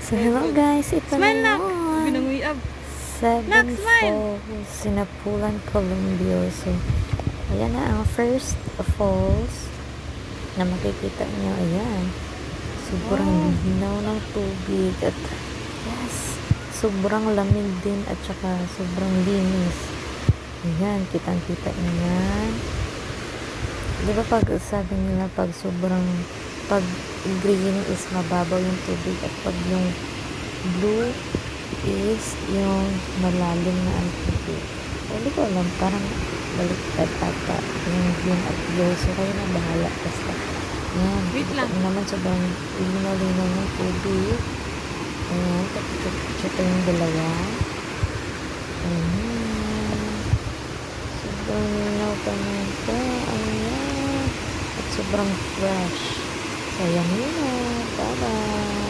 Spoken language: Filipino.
So, hello guys, ito Smile na nak! yun. Binanguyab. Seven Nak, smile! Falls, Sinapulan, Columbia. So, ayan na ang first falls na makikita nyo. Ayan. Sobrang linaw ng tubig at yes, sobrang lamig din at saka sobrang linis. Ayan, kitang-kita nyo yan. Di ba pag sabi nila pag green is mababaw yung tubig at pag yung blue is yung malalim na ang tubig. Hindi ko alam, parang baliktad ata yung green at blue. So kayo na bahala basta. Yan. Wait lang. Naman sobrang linaw-linaw ng tubig. Ayan, kapit-kapit yung dalawa. Ayan. Sobrang linaw pa nito. Ayan. At sobrang fresh. Sayang yun. Bye-bye.